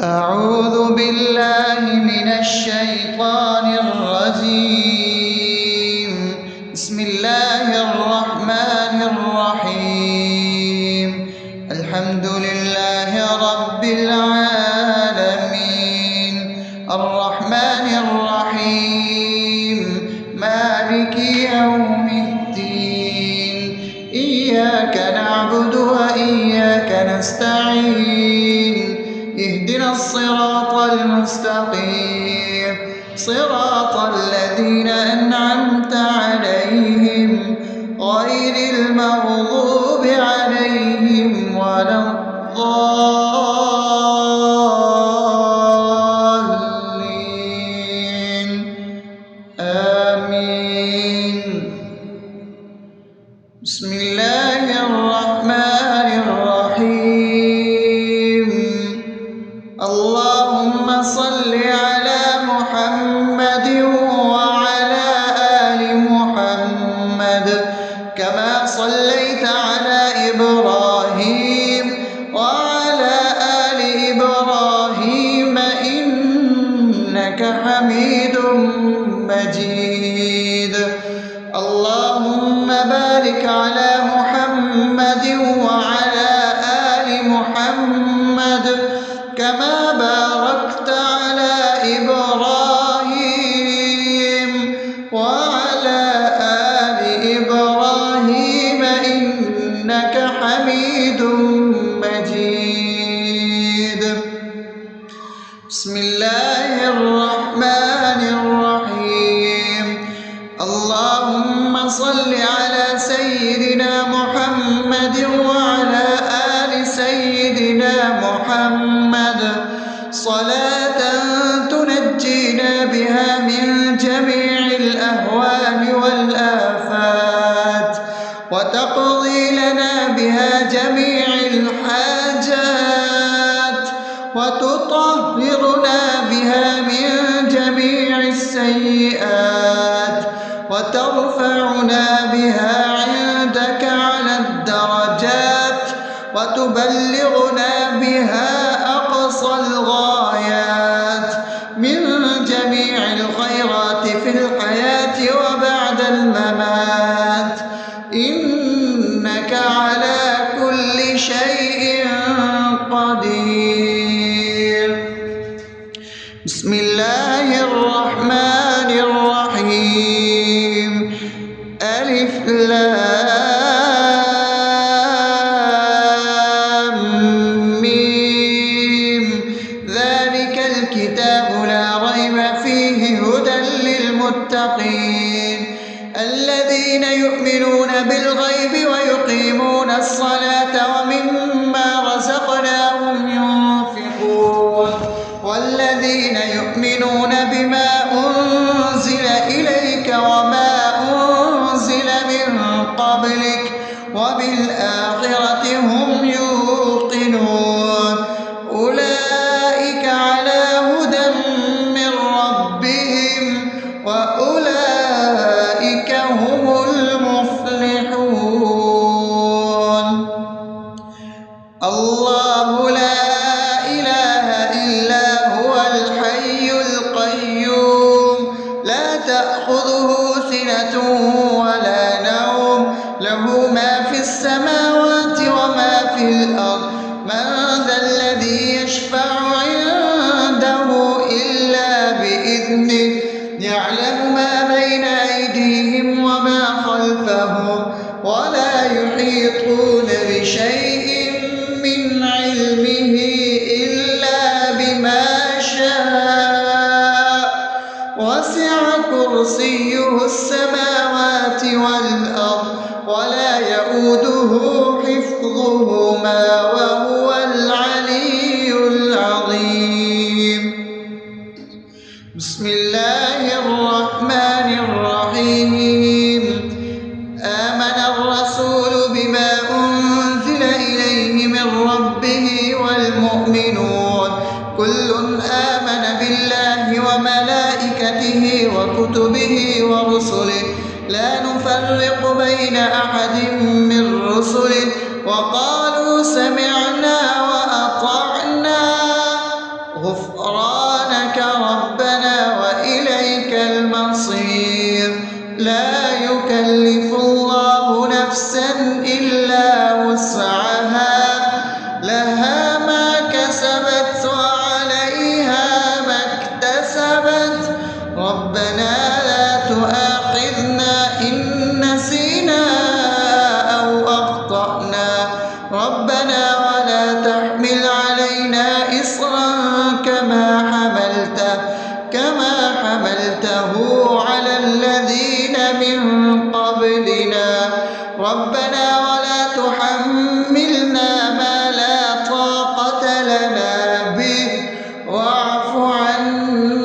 أعوذ بالله من الشيطان الرجيم. بسم الله الرحمن الرحيم. الحمد لله رب العالمين، الرحمن الرحيم، مالك يوم الدين. إياك نعبد وإياك نستعين. اهدنا الصراط المستقيم، صراط الذين أنعمت عليهم غير المغضوب عليهم ولا الضالين. آمين. بسم الله الرحمن الرحيم. اللهم صل على محمد وعلى آل محمد كما صليت على إبراهيم وعلى آل إبراهيم إنك حميد مجيد. اللهم بارك على محمد وعلى آل محمد كما باركت على إبراهيم وعلى آل إبراهيم إنك حميد مجيد. بسم الله الرحمن الرحيم. اللهم صل على سيدنا محمد وعلى آل سيدنا محمد صلاة تنجينا بها من جميع الأهوال والآفات، وتقضي لنا بها جميع الحاجات، وتطهرنا بها من جميع السيئات، وترفعنا بها عندك على الدرجات، وتبلغنا بها أقصى الغايات من جميع الخيرات في الحياة وبعد الممات، إنك على كل شيء قدير. بسم الله الرحمن الرحيم. ألف لام ميم. ذلك الكتاب لا ريب فيه هدى للمتقين الذين يؤمنون بالغيب ويقيمون الصلاة ومما رزقناهم ينفقون والذين يؤمنون بما أنزل إليك وما أنزل من قبلك وبالآخرة هم يوقنون أولئك على هدى من ربهم وأولئك هم المفلحون. الله لا إله إلا هو الحي القيوم لا تأخذه سنة ولا نوم له ما في السماوات وما في الأرض. من ذا الذي يشفع عنده إلا بإذنه يعلم ما بين أيديهم وما خلفهم ولا يحيطون بشيء من علمه إلا بما شاء وسع كرسيه السماوات والأرض ولا يؤوده حفظهما وهو العلي العظيم. بسم الله الرحمن الرحيم. آمن الرسول بما أنزل إليه من ربه والمؤمنون كل آمن بالله وملائكته وكتبه ورسله لا نفرق بين أحد من رسله وقالوا سمعنا وأطعنا أجرا كما حملته على الذين من قبلنا ربنا ولا تحملنا ما لا طاقة لنا به واعف عنا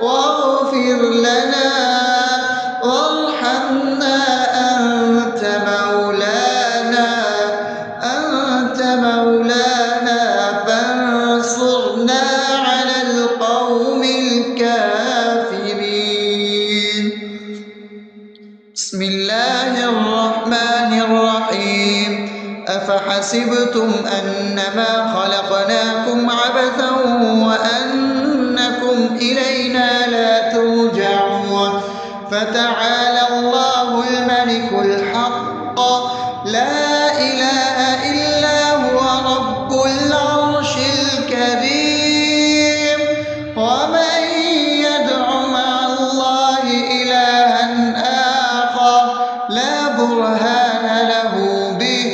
واغفر لنا وارحمنا أنت مولانا فانصرنا على القوم الكافرين. بسم الله الرحمن الرحيم أفحسبتم أنما خلقناكم عبثا وأنكم إلينا لا ترجعون فتعالى الله الملك الحق لا إله إلا هو رب العرش الكريم ومن يدع مع الله إلها آخر لا برهان له به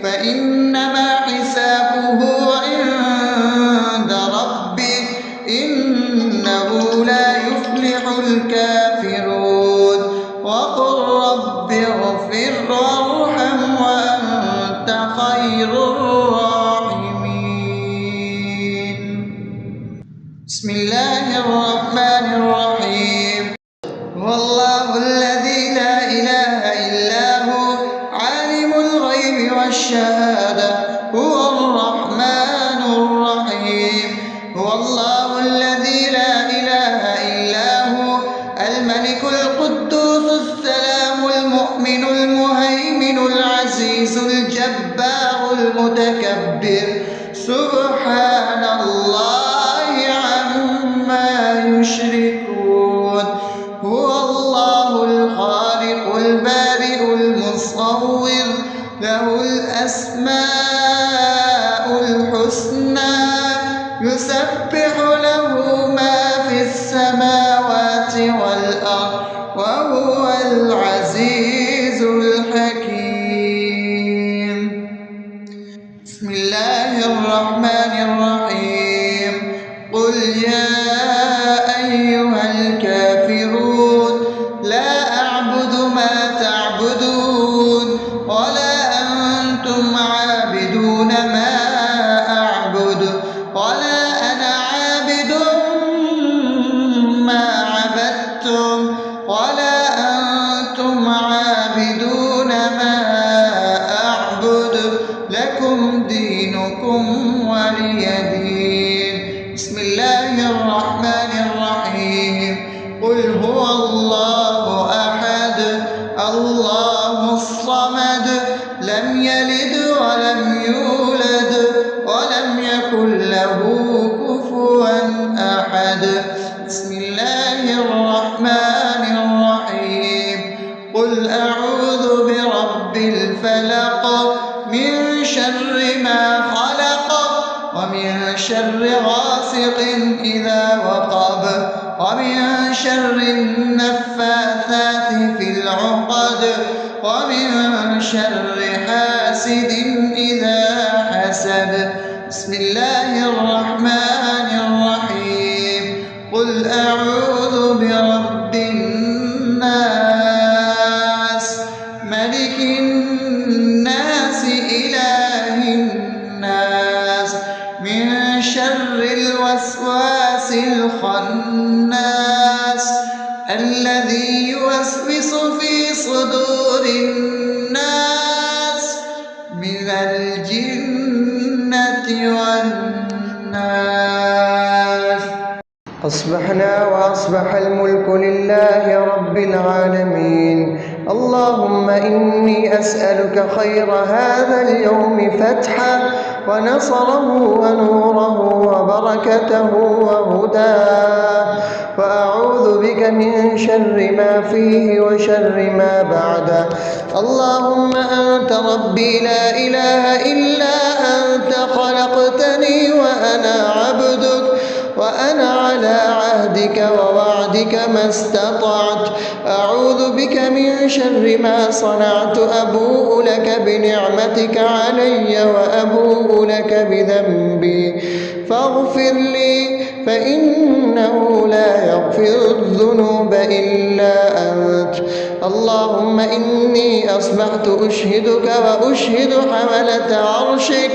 فإنما حسابه عند ربه إنه لا يفلح الكافرون وقل رب اغفر وارحم وأنت خير الراحمين. بسم الله الرحمن الرحيم هو الله الذي لا إله إلا هو عالم الغيب والشهادة هو الرحمن الرحيم هو الله الذي لا إله إلا هو الملك القدوس السلام المؤمن المهيمن العزيز الجبار المتكبر سبحان الله عما يشركون هو الله الخالق البارئ المصور له الأسماء الحسنى يسبح له ما في السماوات والأرض وهو العزيز الحكيم. بسم الله الرحمن الرحيم قل يا أيها الكافرون لا أعبد ما تعبدون ولا أنتم عابدون ما أعبد ولا أنا عابد ما عبدتم ولا أنتم عابدون ما أعبد لكم دينكم ولي دين. بسم الله الرحمن الرحيم قل هو الله أحد الله الصمد لم يلد ولم يولد ولم يكن له كفوا أحد. بسم الله الرحمن الرحيم قل أعوذ برب الفلق من شر ما خلق ومن شر غاسق إذا وقب ومن شر النفاثات في العقد ومن شر حاسد إذا حسد. بسم الله الرحمن الرحيم قل أعوذ برب الناس ملك الناس إله الناس من شر الوسواس الخناس الذي يوسوس في صدور الناس من الجنة والناس. أصبحنا وأصبح الملك لله رب العالمين اللهم إني أسألك خير هذا اليوم فتحه ونصره ونوره وبركته وهداه وأعوذ بك من شر ما فيه وشر ما بعده. اللهم أنت ربي لا إله إلا أنت خلقتني وأنا عبدك وأنا على عهدك طاعتك ووعدك ما استطعت. أعوذ بك من شر ما صنعت. أبوء لك بنعمتك علي وأبوء لك بذنبي فاغفر لي فإنه لا يغفر الذنوب إلا أنت. اللهم إني أصبحت أشهدك وأشهد حملة عرشك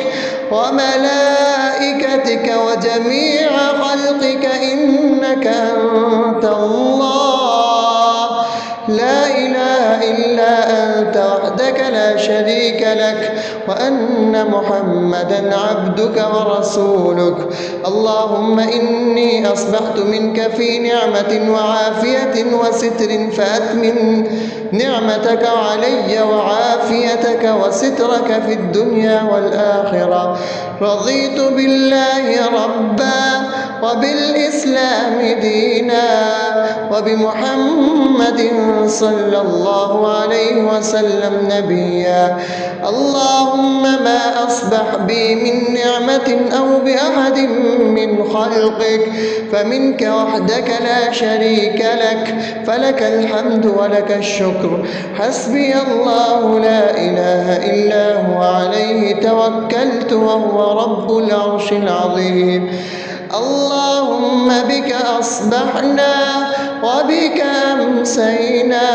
وملائكتك وجميع خلقك إنك أنت الله لا إله إلا أنت وحدك لا شريك لك وأن محمدا عبدك ورسولك. اللهم إني أصبحت منك في نعمة وعافية وستر فأتمم نعمتك علي وعافيتك وسترك في الدنيا والآخرة. رضيت بالله ربا وبالإسلام دينا وبمحمد صلى الله عليه وسلم نبيا. اللهم ما أصبح بي من نعمة أو بأحد من خلقك فمنك وحدك لا شريك لك فلك الحمد ولك الشكر. حسبي الله لا إله إلا هو عليه توكلت وهو رب العرش العظيم. اللهم بك أصبحنا وبك أمسينا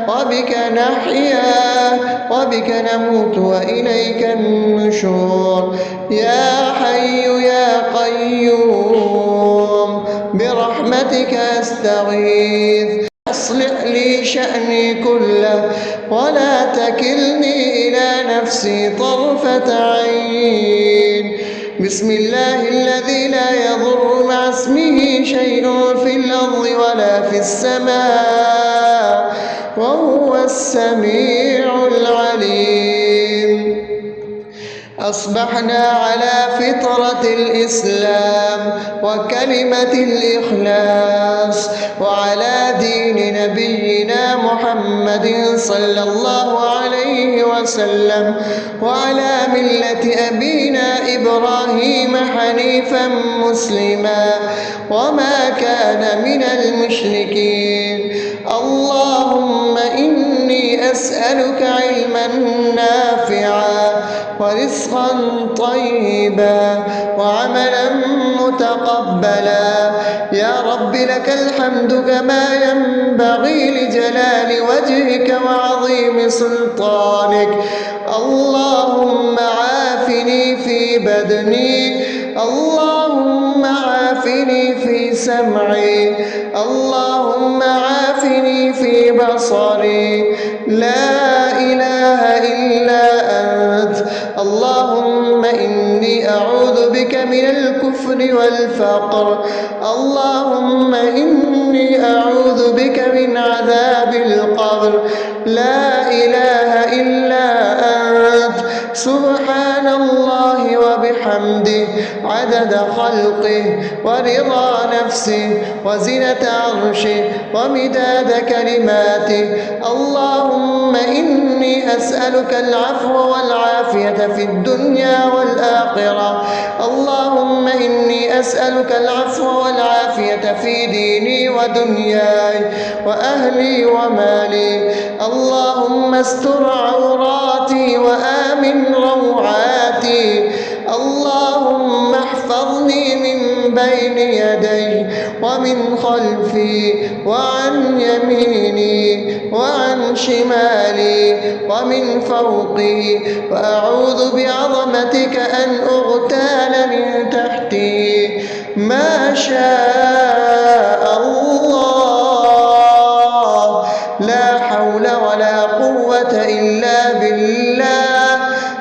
وبك نحيا وبك نموت وإليك النشور. يا حي يا قيوم برحمتك أستغيث أصلح لي شأني كله ولا تكلني إلى نفسي طرفة عين. بسم الله الذي لا يضر مع اسمه شيء في الأرض ولا في السماء وهو السميع العليم. أصبحنا على فطرة الإسلام وكلمة الإخلاص وعلى دين نبينا محمد صلى الله عليه وسلم وعلى ملة أبينا إبراهيم حنيفا مسلما وما كان من المشركين. اللهم إني أسألك علما نافعا ورزقا طيبا وعملا متقبلا. يا رب لك الحمد كما ينبغي لجلال وجهك وعظيم سلطانك. اللهم عافني في بدني اللهم عافني في سمعي اللهم عافني في بصري. لا إله إلا أنت. اللهم إني أعوذ بك من الكفر والفقر. اللهم إني أعوذ بك من عذاب القبر. لا إله إلا أنت. سبحان الله وبحمده عدد خلقه ورضا نفسه وزنة عرشه ومداد كلماته. اللهم إني أسألك العفو والعافية في الدنيا والآخرة. اللهم إني أسألك العفو والعافية في ديني ودنياي وأهلي ومالي. اللهم استر عوراتي وآمن روعاتي. اللهم احفظني من بين يدي ومن خلفي وعن يميني وعن شمالي ومن فوقي. وأعوذ بعظمتك أن أغتال من تحتي. ما شاء الله لا حول ولا قوة إلا بالله.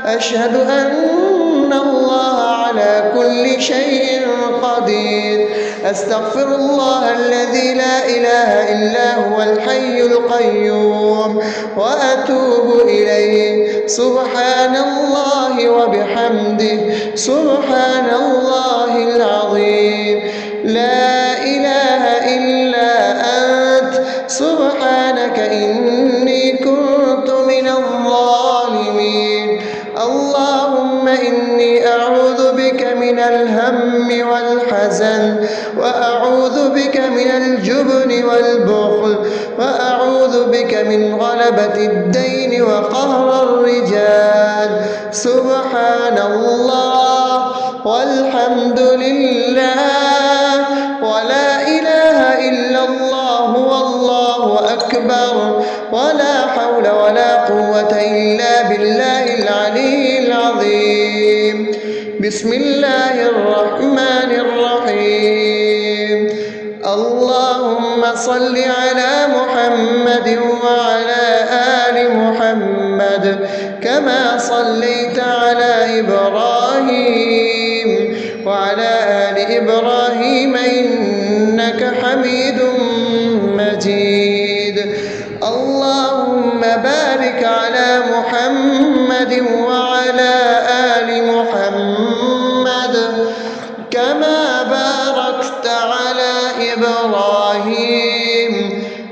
أشهد أن الله على كل شيء قدير. أستغفر الله الذي لا إله إلا هو الحي القيوم وأتوب إليه. سبحان الله وبحمده سبحان الله العظيم. لا إله إلا أنت. سبحانك إني كنت من الظالمين. اللهم إني أعوذ بك من من الهم والحزن، وأعوذ بك من الجبن والبخل، وأعوذ بك من غلبة الدين وقهر الرجال. سبحان الله والحمد لله ولا إله إلا الله والله أكبر، ولا حول ولا قوة إلا بالله العلي العظيم. بسم الله الرحمن الرحيم. اللهم صل على محمد وعلى آل محمد كما صليت على إبراهيم وعلى آل إبراهيم إنك حميد مجيد. اللهم بارك على محمد وعلى آل محمد كما باركت على إبراهيم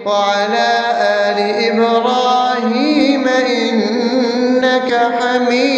وعلى آل إبراهيم إنك حميد